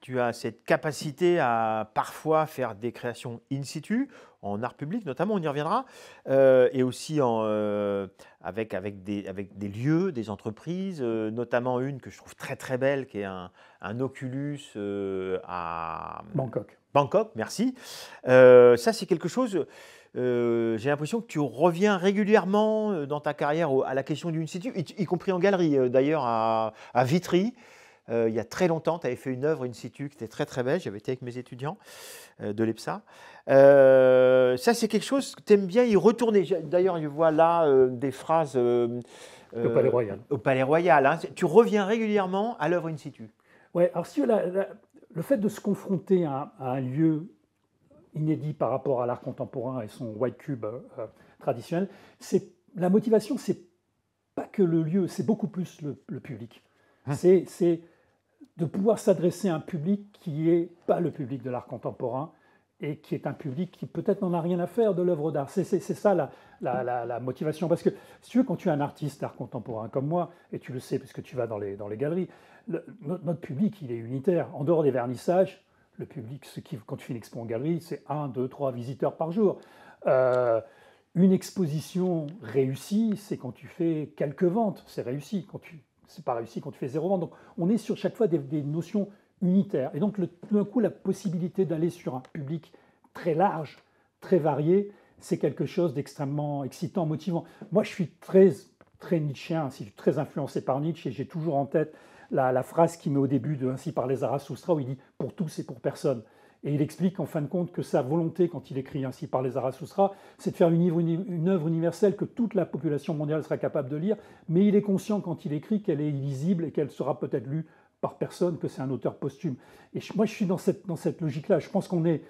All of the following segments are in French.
tu as cette capacité à parfois faire des créations in situ, en art public notamment, on y reviendra, et aussi avec des lieux, des entreprises, notamment une que je trouve très très belle, qui est un Oculus à Bangkok. Bangkok, merci. Ça, c'est quelque chose, j'ai l'impression que tu reviens régulièrement dans ta carrière à la question du in situ, y compris en galerie, d'ailleurs à Vitry. Il y a très longtemps, tu avais fait une œuvre in situ qui était très très belle. J'avais été avec mes étudiants de l'EPSA. Ça, c'est quelque chose que tu aimes bien y retourner. D'ailleurs, je vois là des phrases Au Palais Royal. au Palais Royal. Hein. Tu reviens régulièrement à l'œuvre in situ. Ouais, alors si le fait de se confronter à un lieu inédit par rapport à l'art contemporain et son white cube traditionnel, la motivation, c'est pas que le lieu, c'est beaucoup plus le public. C'est de pouvoir s'adresser à un public qui n'est pas le public de l'art contemporain et qui est un public qui peut-être n'en a rien à faire de l'œuvre d'art. C'est ça la motivation. Parce que si tu veux, quand tu es un artiste d'art contemporain comme moi, et tu le sais puisque tu vas dans les galeries, notre public, il est unitaire. En dehors des vernissages, le public, quand tu fais une expo en galerie, c'est 1, 2, 3 visiteurs par jour. Une exposition réussie, c'est quand tu fais quelques ventes, c'est réussi. C'est pas réussi quand tu fais 0 vente. Donc on est sur chaque fois des notions unitaires. Et donc tout d'un coup, la possibilité d'aller sur un public très large, très varié, c'est quelque chose d'extrêmement excitant, motivant. Moi, je suis très nietzschéen, très influencé par Nietzsche, et j'ai toujours en tête la phrase qu'il met au début de Ainsi parlait Zarathustra, où il dit « pour tous et pour personne ». Et il explique en fin de compte que sa volonté, quand il écrit Ainsi parlait Zarathustra, c'est de faire une œuvre universelle que toute la population mondiale sera capable de lire, mais il est conscient quand il écrit qu'elle est illisible et qu'elle sera peut-être lue par personne, que c'est un auteur posthume. Et moi, je suis dans cette logique-là. Je pense qu'on est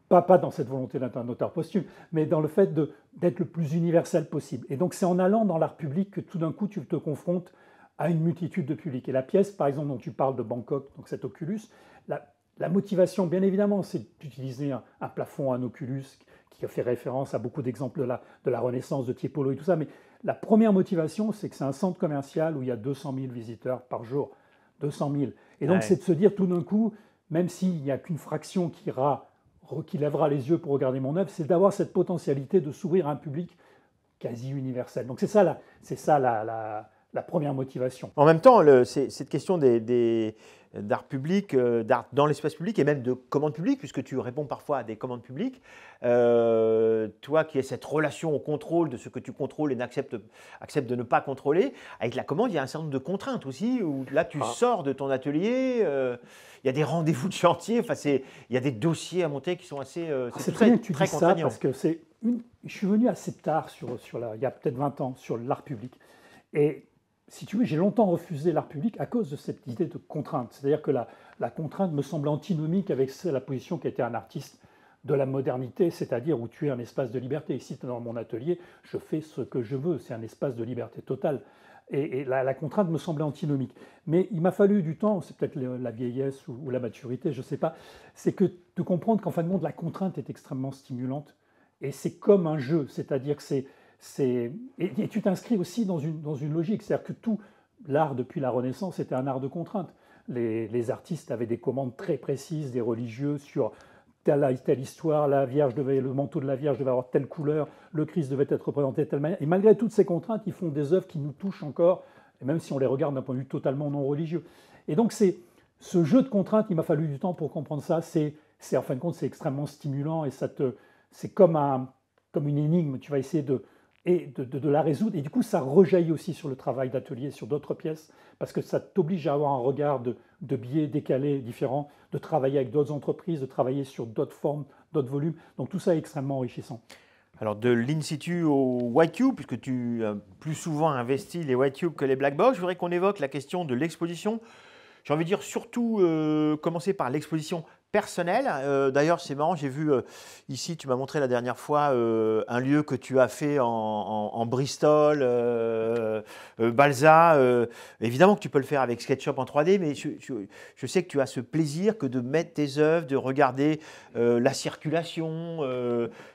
pas dans cette volonté d'être un auteur posthume, mais dans le fait d'être le plus universel possible. Et donc, c'est en allant dans l'art public que tout d'un coup, tu te confrontes à une multitude de publics. Et la pièce, par exemple, dont tu parles de Bangkok, donc cet Oculus, la motivation, bien évidemment, c'est d'utiliser un plafond, un Oculus, qui a fait référence à beaucoup d'exemples de la Renaissance, de Tiepolo et tout ça. Mais la première motivation, c'est que c'est un centre commercial où il y a 200 000 visiteurs par jour. 200 000. Et donc, c'est de se dire tout d'un coup, même s'il n'y a qu'une fraction qui lèvera les yeux pour regarder mon œuvre, c'est d'avoir cette potentialité de s'ouvrir à un public quasi universel. Donc, c'est ça la première motivation. En même temps, cette question d'art public, d'art dans l'espace public et même de commande publique, puisque tu réponds parfois à des commandes publiques, toi qui as cette relation au contrôle de ce que tu contrôles et accepte de ne pas contrôler, avec la commande, il y a un certain nombre de contraintes aussi, où là tu sors de ton atelier, il y a des rendez-vous de chantier, il y a des dossiers à monter qui sont assez c'est très bien que tu très dis ça, contraignant. parce que je suis venu assez tard, il y a peut-être 20 ans, sur l'art public. Et si tu veux, j'ai longtemps refusé l'art public à cause de cette idée de contrainte. C'est-à-dire que la contrainte me semble antinomique avec la position qui était un artiste de la modernité, c'est-à-dire où tu es un espace de liberté. Ici, dans mon atelier, je fais ce que je veux, c'est un espace de liberté totale. Et la contrainte me semblait antinomique. Mais il m'a fallu du temps, c'est peut-être la vieillesse ou la maturité, je ne sais pas, c'est que de comprendre qu'en fin de compte, la contrainte est extrêmement stimulante. Et c'est comme un jeu, c'est-à-dire que et tu t'inscris aussi dans une logique, c'est-à-dire que tout l'art depuis la Renaissance était un art de contrainte. Les artistes avaient des commandes très précises, des religieux sur telle histoire, le manteau de la Vierge devait avoir telle couleur, le Christ devait être représenté de telle manière. Et malgré toutes ces contraintes, ils font des œuvres qui nous touchent encore, et même si on les regarde d'un point de vue totalement non religieux. Et donc ce jeu de contraintes, il m'a fallu du temps pour comprendre ça. En fin de compte, c'est extrêmement stimulant et c'est comme une énigme. Tu vas essayer de la résoudre. Et du coup, ça rejaillit aussi sur le travail d'atelier, sur d'autres pièces, parce que ça t'oblige à avoir un regard de biais décalé, différent, de travailler avec d'autres entreprises, de travailler sur d'autres formes, d'autres volumes. Donc tout ça est extrêmement enrichissant. Alors de l'in situ au white cube, puisque tu as plus souvent investi les white cubes que les black box, je voudrais qu'on évoque la question de l'exposition. J'ai envie de dire surtout commencer par l'exposition personnelle. D'ailleurs, c'est marrant, j'ai vu ici, tu m'as montré la dernière fois un lieu que tu as fait en Bristol, Balsa. Évidemment que tu peux le faire avec SketchUp en 3D, mais je sais que tu as ce plaisir que de mettre tes œuvres, de regarder la circulation.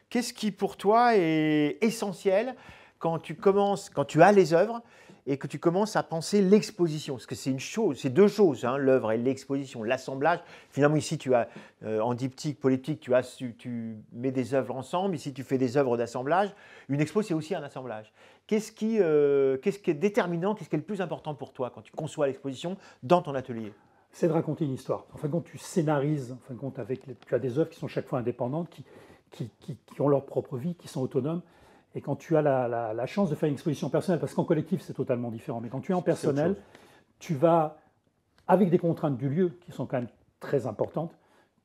Qu'est-ce qui pour toi est essentiel quand tu as les œuvres et que tu commences à penser l'exposition. Parce que c'est une chose, c'est deux choses, hein, l'œuvre et l'exposition, l'assemblage. Finalement, ici, tu as, en diptyque, polyptyque, tu mets des œuvres ensemble. Ici, tu fais des œuvres d'assemblage. Une expo, c'est aussi un assemblage. Qu'est-ce qui est déterminant, qu'est-ce qui est le plus important pour toi quand tu conçois l'exposition dans ton atelier? C'est de raconter une histoire. En fin de compte, tu scénarises, en fin de compte, tu as des œuvres qui sont chaque fois indépendantes, qui ont leur propre vie, qui sont autonomes. Et quand tu as la chance de faire une exposition personnelle, parce qu'en collectif, c'est totalement différent, mais quand tu es en personnel, tu vas, avec des contraintes du lieu, qui sont quand même très importantes,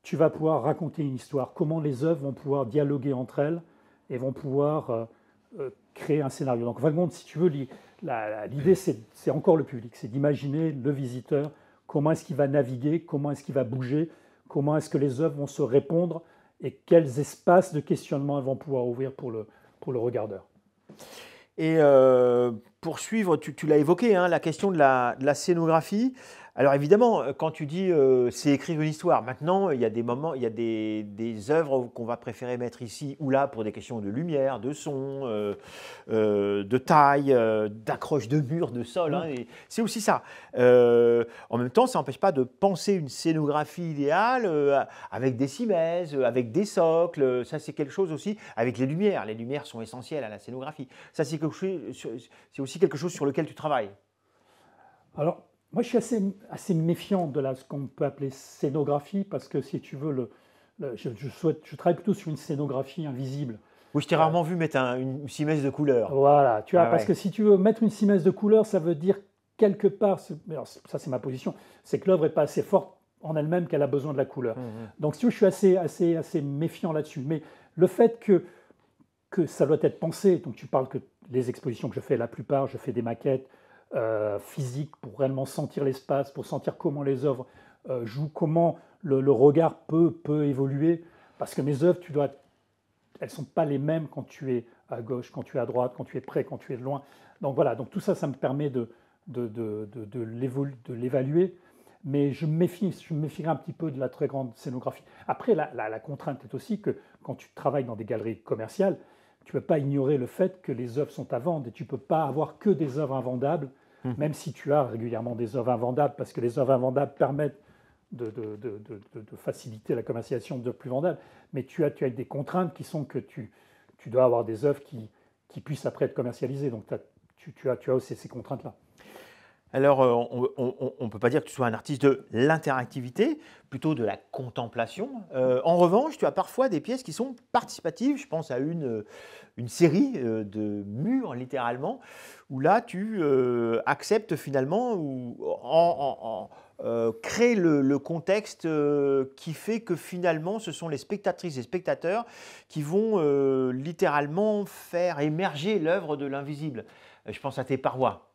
tu vas pouvoir raconter une histoire, comment les œuvres vont pouvoir dialoguer entre elles et vont pouvoir créer un scénario. Donc, en fin de compte, si tu veux, l'idée, c'est encore le public, c'est d'imaginer le visiteur, comment est-ce qu'il va naviguer, comment est-ce qu'il va bouger, comment est-ce que les œuvres vont se répondre et quels espaces de questionnement elles vont pouvoir ouvrir pour le regardeur. Et pour suivre, tu l'as évoqué, hein, la question de la scénographie. Alors évidemment, quand tu dis c'est écrire une histoire, maintenant il y a des moments, il y a des œuvres qu'on va préférer mettre ici ou là pour des questions de lumière, de son, de taille, d'accroche de mur, de sol. Hein, et c'est aussi ça. En même temps, ça n'empêche pas de penser une scénographie idéale avec des cimaises, avec des socles. Ça, c'est quelque chose aussi avec les lumières. Les lumières sont essentielles à la scénographie. Ça, c'est aussi quelque chose sur lequel tu travailles. Alors, moi, je suis assez méfiant de ce qu'on peut appeler scénographie, parce que si tu veux, je travaille plutôt sur une scénographie invisible. Oui, je t'ai rarement vu mettre une cimesse de couleur. Voilà, tu vois, parce que si tu veux mettre une cimesse de couleur, ça veut dire quelque part, alors ça c'est ma position, c'est que l'œuvre n'est pas assez forte en elle-même qu'elle a besoin de la couleur. Donc si tu veux, je suis assez méfiant là-dessus. Mais le fait que ça doit être pensé, donc tu parles que les expositions que je fais, la plupart, je fais des maquettes physiques pour réellement sentir l'espace, pour sentir comment les œuvres jouent, comment le regard peut évoluer. Parce que mes œuvres, elles ne sont pas les mêmes quand tu es à gauche, quand tu es à droite, quand tu es près, quand tu es loin. Donc voilà, donc tout ça, ça me permet de l'évaluer. Mais je me méfierai un petit peu de la très grande scénographie. Après, la contrainte est aussi que quand tu travailles dans des galeries commerciales, tu ne peux pas ignorer le fait que les œuvres sont à vendre et tu ne peux pas avoir que des œuvres invendables, même si tu as régulièrement des œuvres invendables, parce que les œuvres invendables permettent de faciliter la commercialisation d'œuvres plus vendables. Mais tu as des contraintes qui sont que tu dois avoir des œuvres qui puissent après être commercialisées. Donc tu as aussi ces contraintes-là. Alors, on ne peut pas dire que tu sois un artiste de l'interactivité, plutôt de la contemplation. En revanche, tu as parfois des pièces qui sont participatives. Je pense à une série de murs, littéralement, où là, tu acceptes finalement ou crée le contexte qui fait que finalement, ce sont les spectatrices et spectateurs qui vont littéralement faire émerger l'œuvre de l'invisible. Je pense à tes parois.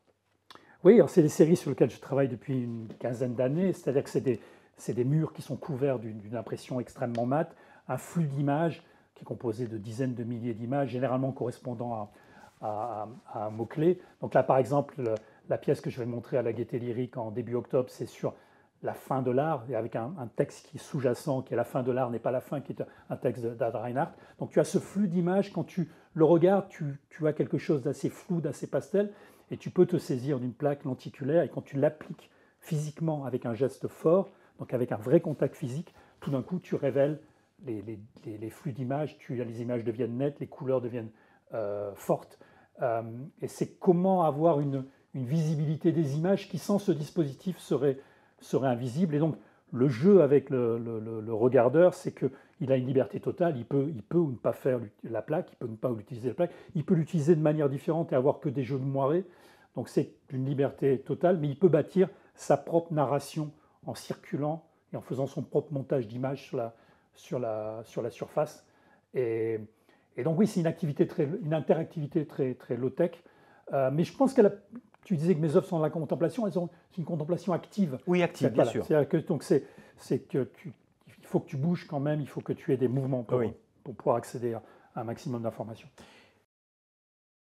Oui, c'est des séries sur lesquelles je travaille depuis une quinzaine d'années, c'est-à-dire que c'est des murs qui sont couverts d'une impression extrêmement mate, un flux d'images qui est composé de dizaines de milliers d'images, généralement correspondant à un mot-clé. Donc là, par exemple, la pièce que je vais montrer à la Gaîté Lyrique en début octobre, c'est sur la fin de l'art, et avec un texte qui est sous-jacent, qui est la fin de l'art n'est pas la fin, qui est un texte d'Ad Reinhardt. Donc tu as ce flux d'images, quand tu le regardes, tu as quelque chose d'assez flou, d'assez pastel, et tu peux te saisir d'une plaque lenticulaire, et quand tu l'appliques physiquement avec un geste fort, donc avec un vrai contact physique, tout d'un coup tu révèles les flux d'images, les images deviennent nettes, les couleurs deviennent fortes. Et c'est comment avoir une visibilité des images qui, sans ce dispositif, serait invisible. Et donc le jeu avec le regardeur, c'est qu'il a une liberté totale, il peut ou ne pas faire la plaque, il peut ne pas utiliser la plaque, il peut l'utiliser de manière différente et avoir que des jeux de moiré. Donc c'est une liberté totale, mais il peut bâtir sa propre narration en circulant et en faisant son propre montage d'images sur la surface. Et donc oui, c'est une interactivité très, très low-tech, mais je pense tu disais que mes œuvres sont de la contemplation, c'est une contemplation active. Oui, active, bien sûr. C'est-à-dire que il faut que tu bouges quand même, il faut que tu aies des mouvements pour pouvoir accéder à un maximum d'informations.